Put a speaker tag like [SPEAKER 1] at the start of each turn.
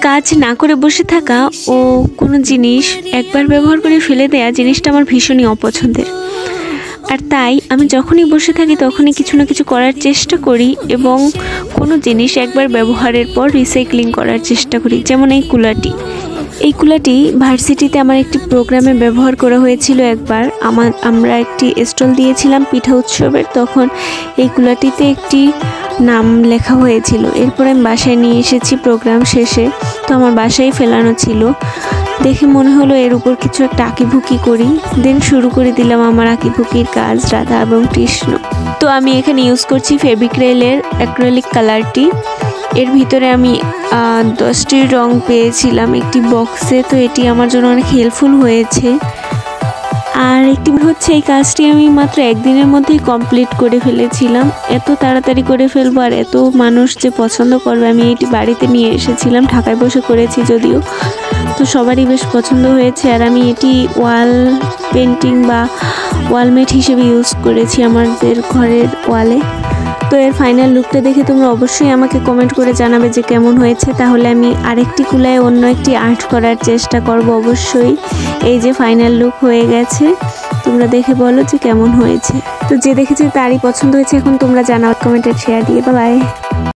[SPEAKER 1] কাজ না করে বসে থাকা ও কোনো জিনিস একবার ব্যবহার করে ফেলে দেয়া জিনিসটা আমার ভীষণই অপছন্দের। আর তাই আমি যখনই বসে থাকি তখনই কিছু না কিছু করার চেষ্টা করি এবং কোনো জিনিস একবার ব্যবহারের পর রিসাইক্লিং করার চেষ্টা করি। যেমন এই কুলাটি ভার্সিটিতে আমার একটি প্রোগ্রামে ব্যবহার করা হয়েছিল একবার। আমরা একটি স্টল দিয়েছিলাম পিঠা উৎসবের, তখন এই কুলাটিতে একটি নাম লেখা হয়েছিল। এরপর আমি বাসায় নিয়ে এসেছি প্রোগ্রাম শেষে, তো আমার বাসায় ফেলানো ছিল। দেখে মনে হলো এর উপর কিছু একটা আঁকিভুকি করি, দেন শুরু করে দিলাম আমার আঁকিভুকির কাজ, রাধা এবং কৃষ্ণ। তো আমি এখানে ইউজ করছি ফেবিক্রিলের অ্যাক্রিলিক কালারটি। এর ভিতরে আমি 10টি রং পেয়েছিলাম একটি বক্সে, তো এটি আমার জন্য অনেক হেল্পফুল হয়েছে। আর একটি হচ্ছে এই কাজটি আমি মাত্র একদিনের মধ্যেই কমপ্লিট করে ফেলেছিলাম। এত তাড়াতাড়ি করে ফেলবো আর এত মানুষ যে পছন্দ করবে। আমি এটি বাড়িতে নিয়ে এসেছিলাম, ঢাকায় বসে করেছি যদিও, তো সবারই বেশ পছন্দ হয়েছে। আর আমি এটি ওয়াল পেন্টিং বা ওয়ালমেট হিসেবে ইউজ করেছি আমাদের ঘরের ওয়ালে। তো এর ফাইনাল লুকটা দেখে তোমরা অবশ্যই আমাকে কমেন্ট করে জানাবে যে কেমন হয়েছে। তাহলে আমি আরেকটি কুলায় অন্য একটি আর্ট করার চেষ্টা করব অবশ্যই। এই যে ফাইনাল লুক হয়ে গেছে, তোমরা দেখে বলো যে কেমন হয়েছে। তো যে দেখেছে তারই পছন্দ হয়েছে, এখন তোমরা জানাও কমেন্টে শেয়ার দিয়ে। বাই।